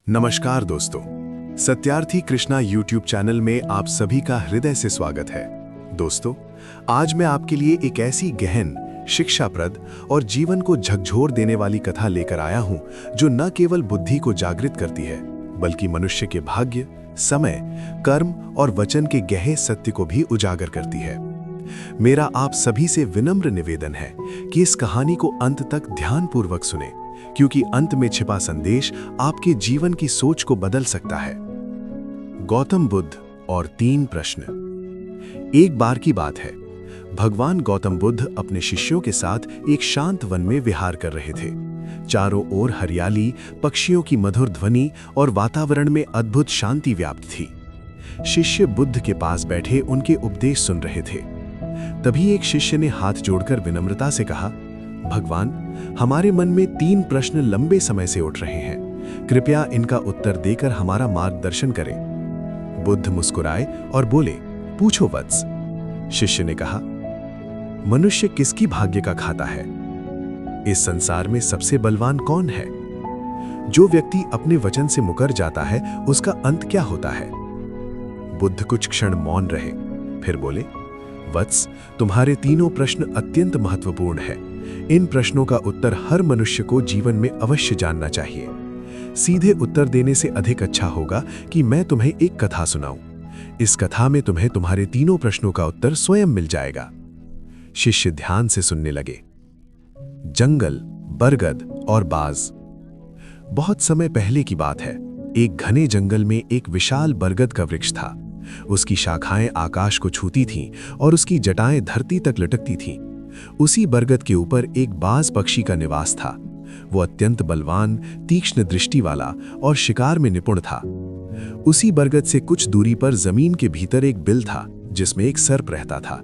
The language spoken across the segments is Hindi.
नमस्कार दोस्तों, सत्यार्थी कृष्णा यूट्यूब चैनल में आप सभी का हृदय से स्वागत है। दोस्तों, आज मैं आपके लिए एक ऐसी गहन, शिक्षाप्रद और जीवन को झकझोर देने वाली कथा लेकर आया हूं जो न केवल बुद्धि को जागृत करती है बल्कि मनुष्य के भाग्य, समय, कर्म और वचन के गहरे सत्य को भी उजागर करती है। मेरा आप सभी से विनम्र निवेदन है कि इस कहानी को अंत तक ध्यानपूर्वक सुने, क्योंकि अंत में छिपा संदेश आपके जीवन की सोच को बदल सकता है। गौतम बुद्ध और 3 प्रश्न। एक बार की बात है, भगवान गौतम बुद्ध अपने शिष्यों के साथ एक शांत वन में विहार कर रहे थे। चारों ओर हरियाली, पक्षियों की मधुर ध्वनि और वातावरण में अद्भुत शांति व्याप्त थी। शिष्य बुद्ध के पास बैठे उनके उपदेश सुन रहे थे। तभी एक शिष्य ने हाथ जोड़कर विनम्रता से कहा, भगवान, हमारे मन में 3 प्रश्न लंबे समय से उठ रहे हैं। कृपया इनका उत्तर देकर हमारा मार्गदर्शन करें। बुद्ध मुस्कुराए और बोले, पूछो वत्स। शिष्य ने कहा, मनुष्य किसकी भाग्य का खाता है? इस संसार में सबसे बलवान कौन है? जो व्यक्ति अपने वचन से मुकर जाता है, उसका अंत क्या होता है? बुद्ध कुछ क्षण मौन रहे, फिर बोले, वत्स, तुम्हारे तीनों प्रश्न अत्यंत महत्वपूर्ण हैं। इन प्रश्नों का उत्तर हर मनुष्य को जीवन में अवश्य जानना चाहिए। सीधे उत्तर देने से अधिक अच्छा होगा कि मैं तुम्हें एक कथा सुनाऊं। इस कथा में तुम्हें तुम्हारे तीनों प्रश्नों का उत्तर स्वयं मिल जाएगा। शिष्य ध्यान से सुनने लगे। जंगल, बरगद और बाज। बहुत समय पहले की बात है। एक घने जंगल में एक विशाल बरगद का वृक्ष था। उसकी शाखाएं आकाश को छूती थीं और उसकी जटाएं धरती तक लटकती थीं। उसी बरगद के ऊपर एक बाज पक्षी का निवास था। वो अत्यंत बलवान, तीक्ष्ण दृष्टि वाला और शिकार में निपुण था। उसी बरगद से कुछ दूरी पर जमीन के भीतर एक बिल था जिसमें एक सर्प रहता था।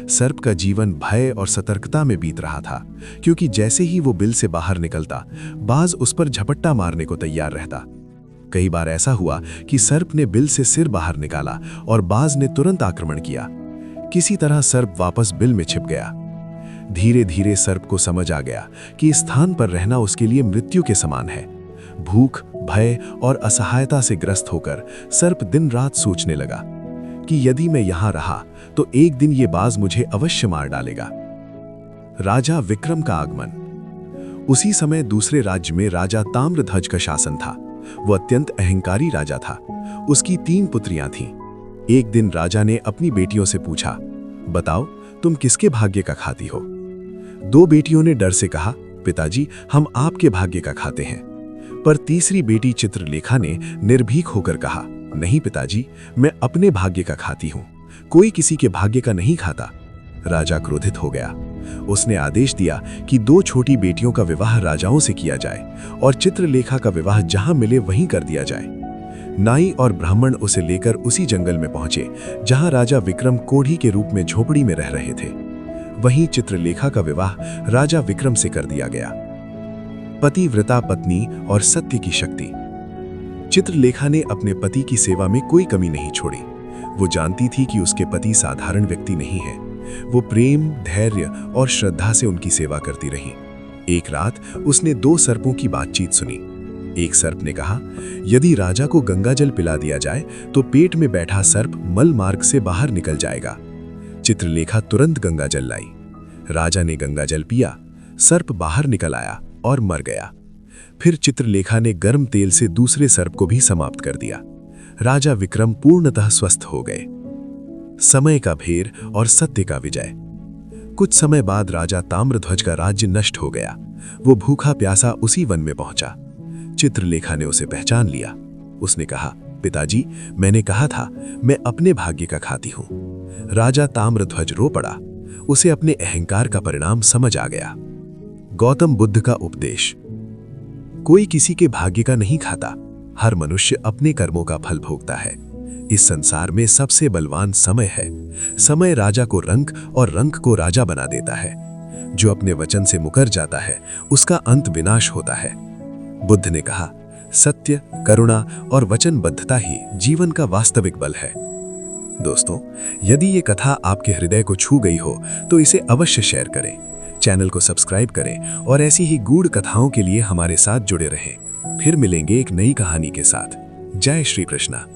सर्प का जीवन भय और सतर्कता में बीत रहा था, क्योंकि जैसे ही वो बिल से बाहर निकलता, बाज उस पर झपट्टा मारने को तैयार रहता। कई बार ऐसा हुआ कि सर्प ने बिल से सिर बाहर निकाला और बाज ने तुरंत आक्रमण किया। किसी तरह सर्प वापस बिल में छिप गया। धीरे धीरे सर्प को समझ आ गया कि इस स्थान पर रहना उसके लिए मृत्यु के समान है। भूख, भय और असहायता से ग्रस्त होकर सर्प दिन रात सोचने लगा कि यदि मैं यहां रहा तो एक दिन ये बाज मुझे अवश्य मार डालेगा। राजा विक्रम का आगमन। उसी समय दूसरे राज्य में राजा ताम्रध्वज का शासन था। वो अत्यंत अहंकारी राजा था। उसकी 3 पुत्रियां थीं। एक दिन राजा ने अपनी बेटियों से पूछा, बताओ, तुम किसके भाग्य का खाती हो? 2 बेटियों ने डर से कहा, पिताजी, हम आपके भाग्य का खाते हैं। पर तीसरी बेटी चित्रलेखा ने निर्भीक होकर कहा, नहीं पिताजी, मैं अपने भाग्य का खाती हूं। कोई किसी के भाग्य का नहीं खाता। राजा क्रोधित हो गया। उसने आदेश दिया कि 2 छोटी बेटियों का विवाह राजाओं से किया जाए और चित्रलेखा का विवाह जहां मिले वहीं कर दिया जाए। नाई और ब्राह्मण उसे लेकर उसी जंगल में पहुंचे जहां राजा विक्रम कोढ़ी के रूप में झोपड़ी में रह रहे थे। वहीं चित्रलेखा का विवाह राजा विक्रम से कर दिया गया। पतिव्रता पत्नी और सत्य की शक्ति। चित्रलेखा ने अपने पति की सेवा में कोई कमी नहीं छोड़ी। वो जानती थी कि उसके पति साधारण व्यक्ति नहीं है। वो प्रेम, धैर्य और श्रद्धा से उनकी सेवा करती रही। एक रात उसने 2 सर्पों की बातचीत सुनी। एक सर्प ने कहा, यदि राजा को गंगाजल पिला दिया जाए तो पेट में बैठा सर्प मल मार्ग से बाहर निकल जाएगा। चित्रलेखा तुरंत गंगाजल लाई। राजा ने गंगाजल पिया, सर्प बाहर निकल आया और मर गया। फिर चित्रलेखा ने गर्म तेल से दूसरे सर्प को भी समाप्त कर दिया। राजा विक्रम पूर्णतः स्वस्थ हो गए। समय का भेर और सत्य का विजय। कुछ समय बाद राजा ताम्रध्वज का राज्य नष्ट हो गया। वो भूखा प्यासा उसी वन में पहुंचा। चित्रलेखा ने उसे पहचान लिया। उसने कहा, पिताजी, मैंने कहा था मैं अपने भाग्य का खाती हूं। राजा ताम्रध्वज रो पड़ा। उसे अपने अहंकार का परिणाम समझ आ गया। गौतम बुद्ध का उपदेश। कोई किसी के भाग्य का नहीं खाता। हर मनुष्य अपने कर्मों का फल भोगता है। इस संसार में सबसे बलवान समय है। समय राजा को रंक और रंक को राजा बना देता है। जो अपने वचन से मुकर जाता है उसका अंत विनाश होता है। बुद्ध ने कहा, सत्य, करुणा और वचनबद्धता ही जीवन का वास्तविक बल है। दोस्तों, यदि ये कथा आपके हृदय को छू गई हो तो इसे अवश्य शेयर करें, चैनल को सब्सक्राइब करें और ऐसी ही गूढ़ कथाओं के लिए हमारे साथ जुड़े रहें। फिर मिलेंगे एक नई कहानी के साथ। जय श्री कृष्णा।